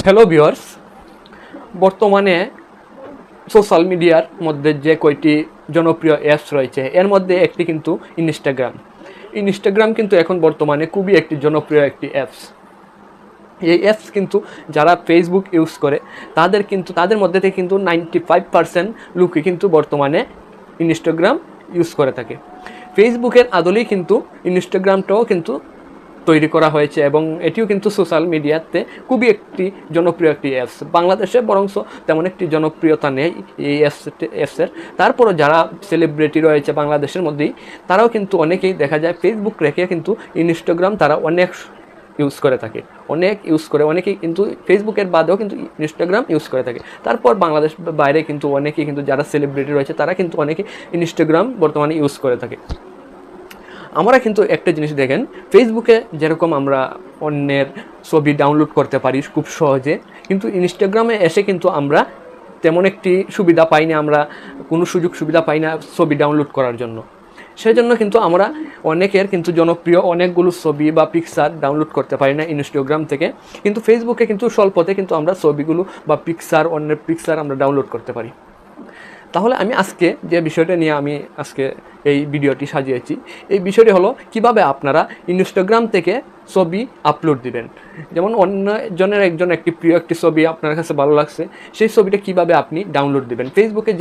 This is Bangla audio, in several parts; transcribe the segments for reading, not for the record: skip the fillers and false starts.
হ্যালো ভিউয়ার্স, বর্তমানে সোশ্যাল মিডিয়ার মধ্যে যে কয়টি জনপ্রিয় অ্যাপস রয়েছে এর মধ্যে একটি কিন্তু ইনস্টাগ্রাম কিন্তু এখন বর্তমানে খুবই একটি জনপ্রিয় একটি অ্যাপস। এই অ্যাপস কিন্তু যারা ফেসবুক ইউজ করে তাদের মধ্যে থেকে কিন্তু 95% লোকই কিন্তু বর্তমানে ইনস্টাগ্রাম ইউজ করে থাকে। ফেসবুকের আদলেই কিন্তু ইনস্টাগ্রামটাও কিন্তু তৈরি করা হয়েছে এবং এটিও কিন্তু সোশ্যাল মিডিয়াতে খুবই একটি জনপ্রিয় একটি অ্যাপস। বাংলাদেশে বরংস তেমন একটি জনপ্রিয়তা নেই এই অ্যাপসের। তারপরও যারা সেলিব্রিটি রয়েছে বাংলাদেশের মধ্যেই, তারাও কিন্তু অনেকেই দেখা যায় ফেসবুক রেখে কিন্তু ইনস্টাগ্রাম তারা অনেক ইউজ করে থাকে, অনেকেই কিন্তু ফেসবুকের বাদেও কিন্তু ইনস্টাগ্রাম ইউজ করে থাকে। তারপর বাংলাদেশ বাইরে কিন্তু অনেকেই কিন্তু যারা সেলিব্রিটি রয়েছে তারা কিন্তু অনেকেই ইনস্টাগ্রাম বর্তমানে ইউজ করে থাকে। আমরা কিন্তু একটা জিনিস দেখেন, ফেসবুকে যেরকম আমরা অন্যের ছবি ডাউনলোড করতে পারি খুব সহজে, কিন্তু ইনস্টাগ্রামে এসে কিন্তু আমরা তেমন একটি সুবিধা পাই না, আমরা কোনো সুযোগ সুবিধা পাই না ছবি ডাউনলোড করার জন্য। সেজন্য কিন্তু আমরা অনেকের কিন্তু জনপ্রিয় অনেকগুলো ছবি বা পিকচার ডাউনলোড করতে পারি না ইনস্টাগ্রাম থেকে, কিন্তু ফেসবুকে কিন্তু স্বল্পতে কিন্তু আমরা ছবিগুলো বা অন্যের পিকচার আমরা ডাউনলোড করতে পারি। তাহলে আমি আজকে যে বিষয়টা নিয়ে আমি আজকে এই ভিডিওটি সাজিয়েছি, এই বিষয়টি হলো কিভাবে আপনারা ইনস্টাগ্রাম থেকে ছবি আপলোড দিবেন। যেমন অন্যজনের একটি প্রিয় একটি ছবি আপনার কাছে ভালো লাগছে, সেই ছবিটা কিভাবে আপনি ডাউনলোড দিবেন। ফেসবুকে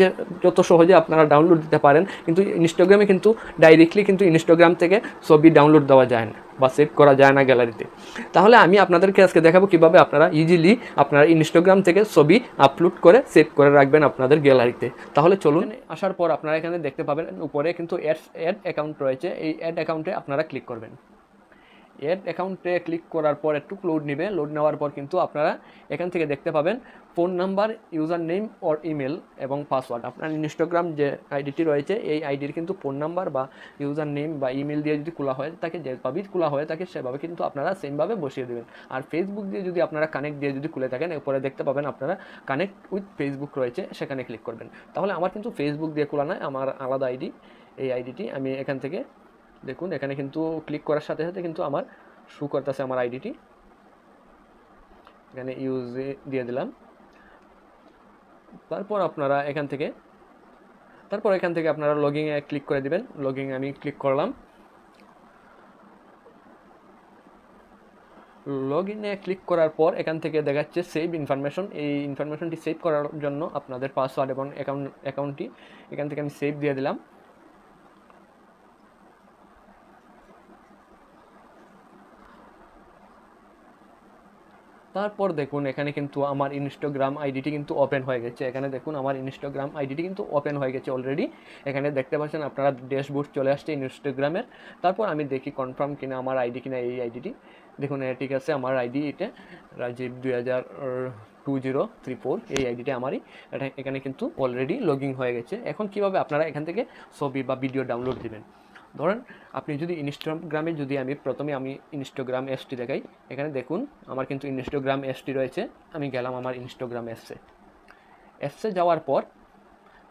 যত সহজে আপনারা ডাউনলোড দিতে পারেন, কিন্তু ইনস্টাগ্রামে কিন্তু ডাইরেক্টলি কিন্তু ইনস্টাগ্রাম থেকে ছবি ডাউনলোড দেওয়া যায় না বা সেভ করা যায় না গ্যালারিতে। তাহলে আমি আপনাদেরকে আজকে দেখাবো কিভাবে আপনারা ইজিলি আপনারা ইনস্টাগ্রাম থেকে ছবি আপলোড করে সেভ করে রাখবেন আপনাদের গ্যালারিতে। তাহলে চলুন, আসার পর আপনারা এখানে দেখতে পাবেন উপরে কিন্তু অ্যাড অ্যাকাউন্ট রয়েছে। এই অ্যাড অ্যাকাউন্টে আপনারা ক্লিক করবেন। অ্যাড অ্যাকাউন্টে ক্লিক করার পর একটু লোড নেওয়ার পর কিন্তু আপনারা এখান থেকে দেখতে পাবেন phone number, user name or email এবং পাসওয়ার্ড। আপনার ইনস্টাগ্রাম যে আইডিটি রয়েছে এই আইডির কিন্তু ফোন নাম্বার বা ইউজার নেম বা ইমেল দিয়ে যদি খোলা হয় থাকে, যেভাবেই খোলা হয়ে থাকে সেভাবে কিন্তু আপনারা সেমভাবে বসিয়ে দেবেন। আর ফেসবুক দিয়ে যদি আপনারা কানেক্ট দিয়ে যদি খুলে থাকেন, এরপরে দেখতে পাবেন আপনারা কানেক্ট উইথ ফেসবুক রয়েছে, সেখানে ক্লিক করবেন। তাহলে আমার কিন্তু ফেসবুক দিয়ে খোলা নয়, আমার আলাদা আইডি। এই আইডিটি আমি এখান থেকে দেখুন, এখানে কিন্তু ক্লিক করার সাথে সাথে কিন্তু আমার শো করতেছে আমার আইডিটি। এখানে ইউজে দিয়ে দিলাম। তারপর এখান থেকে আপনারা লগইনে ক্লিক করে দিবেন। লগইনে আমি ক্লিক করলাম। লগইনে ক্লিক করার পর এখান থেকে দেখাচ্ছে সেভ ইনফরমেশন। এই ইনফরমেশনটি সেভ করার জন্য আপনাদের পাসওয়ার্ড এবং অ্যাকাউন্টটি এখান থেকে আমি সেভ দিয়ে দিলাম। তারপর দেখুন এখানে কিন্তু আমার ইনস্টাগ্রাম আইডিটি কিন্তু ওপেন হয়ে গেছে। এখানে দেখুন আমার ইনস্টাগ্রাম আইডিটি কিন্তু ওপেন হয়ে গেছে অলরেডি। এখানে দেখতে পাচ্ছেন আপনারা ড্যাশবোর্ড চলে আসছে ইনস্টাগ্রামের। তারপর আমি দেখি কনফার্ম কিনা আমার আইডি কিনা এই আইডিটি। দেখুন ঠিক আছে, আমার আইডি এটা রাজীব 2034 এই আইডিটা আমারই। এখানে কিন্তু অলরেডি লগইন হয়ে গেছে। এখন কিভাবে আপনারা এখান থেকে ছবি বা ভিডিও ডাউনলোড দিবেন। ধরেন আপনি যদি ইনস্টাগ্রামে আমি প্রথমে ইনস্টাগ্রাম অ্যাপসটি দেখাই। এখানে দেখুন আমার কিন্তু ইনস্টাগ্রাম অ্যাপসটি রয়েছে। আমি গেলাম আমার ইনস্টাগ্রাম অ্যাপসে যাওয়ার পর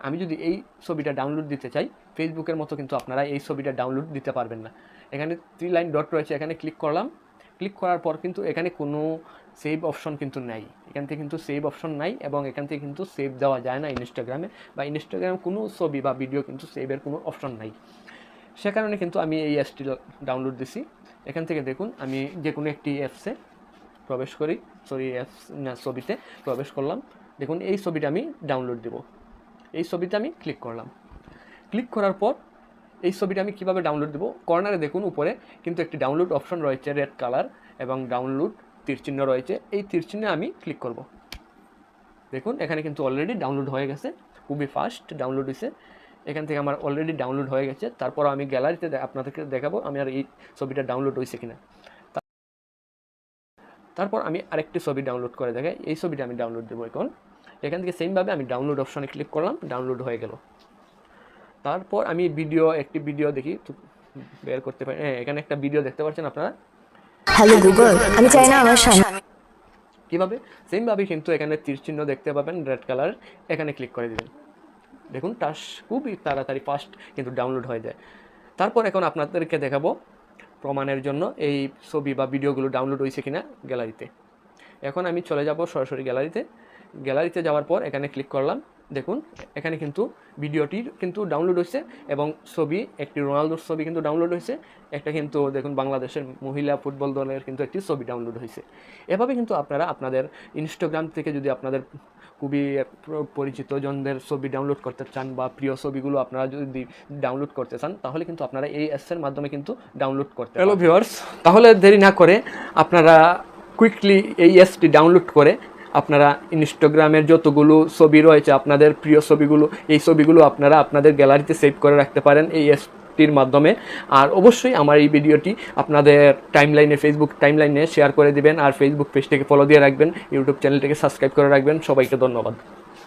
আমি যদি এই ছবিটা ডাউনলোড দিতে চাই, ফেসবুকের মতো কিন্তু আপনারা এই ছবিটা ডাউনলোড দিতে পারবেন না। এখানে 3 লাইন ডট রয়েছে, এখানে ক্লিক করলাম। ক্লিক করার পর কিন্তু এখানে কোনো সেভ অপশন কিন্তু নাই। এখান থেকে কিন্তু সেভ অপশন নাই এবং এখান থেকে কিন্তু সেভ দেওয়া যায় না ইনস্টাগ্রামে, বা ইনস্টাগ্রামে কোনো ছবি বা ভিডিও কিন্তু সেভের কোনো অপশন নাই। সে কারণে কিন্তু আমি এই অ্যাপসটি ডাউনলোড দিছি। এখান থেকে দেখুন আমি যে কোনো একটি অ্যাপসে প্রবেশ করি, ছবিতে প্রবেশ করলাম। দেখুন এই ছবিটা আমি ডাউনলোড দেব। এই ছবিতে আমি ক্লিক করলাম। ক্লিক করার পর এই ছবিটা আমি কীভাবে ডাউনলোড দেবো, কর্নারে দেখুন উপরে কিন্তু একটি ডাউনলোড অপশন রয়েছে রেড কালার এবং ডাউনলোড তীরচিহ্ন রয়েছে। এই তীরচিহ্নে আমি ক্লিক করব। দেখুন এখানে কিন্তু অলরেডি ডাউনলোড হয়ে গেছে, খুবই ফাস্ট ডাউনলোড হয়েছে। এখান থেকে আমার অলরেডি ডাউনলোড হয়ে গেছে। তারপর আমি গ্যালারিতে আপনাদেরকে দেখাবো আমি আর এই ছবিটা ডাউনলোড হয়েছে কিনা। তারপর আমি আরেকটি ছবি ডাউনলোড করে দেখাই। এই ছবিটা আমি ডাউনলোড দেবো এখন। এখান থেকে সেমভাবে আমি ডাউনলোড অপশনে ক্লিক করলাম, ডাউনলোড হয়ে গেল। তারপর আমি একটি ভিডিও দেখি, বের করতে পারি। এখানে একটা ভিডিও দেখতে পাচ্ছেন আপনারা। হ্যালো গুগল, আমি চাই না আমার স্বামী। কীভাবে সেমভাবে কিন্তু এখানে তীরচিহ্ন দেখতে পাবেন রেড কালার, এখানে ক্লিক করে দেবেন। দেখুন খুবই তাড়াতাড়ি ফাস্ট কিন্তু ডাউনলোড হয়ে যায়। তারপর এখন আপনাদেরকে দেখাবো প্রমাণের জন্য এই ছবি বা ভিডিওগুলো ডাউনলোড হয়েছে কিনা গ্যালারিতে। এখন আমি চলে যাব সরাসরি গ্যালারিতে যাওয়ার পর এখানে ক্লিক করলাম। দেখুন এখানে কিন্তু ভিডিওটির কিন্তু ডাউনলোড হয়েছে এবং ছবি, একটি রোনালদোর ছবি কিন্তু ডাউনলোড হয়েছে, একটা কিন্তু দেখুন বাংলাদেশের মহিলা ফুটবল দলের কিন্তু একটি ছবি ডাউনলোড হয়েছে। এভাবে কিন্তু আপনারা আপনাদের ইনস্টাগ্রাম থেকে যদি আপনাদের খুবই পরিচিত জনদের ছবি ডাউনলোড করতে চান বা প্রিয় ছবিগুলো আপনারা যদি ডাউনলোড করতে চান, তাহলে কিন্তু আপনারা এই অ্যাপসের মাধ্যমে কিন্তু ডাউনলোড করতে পারেন। হ্যালো ভিউয়ার্স, তাহলে দেরি না করে আপনারা কুইকলি এই অ্যাপসটি ডাউনলোড করে আপনারা ইনস্টাগ্রামের যতগুলো ছবি রয়েছে আপনাদের প্রিয় ছবিগুলো, এই ছবিগুলো আপনারা আপনাদের গ্যালারিতে সেভ করে রাখতে পারেন এই অ্যাপসটির মাধ্যমে। আর অবশ্যই আমার এই ভিডিওটি আপনাদের টাইমলাইনে, ফেসবুক টাইমলাইনে শেয়ার করে দিবেন, আর ফেসবুক পেজটিকে ফলো দিয়ে রাখবেন, ইউটিউব চ্যানেলটিকে সাবস্ক্রাইব করে রাখবেন। সবাইকে ধন্যবাদ।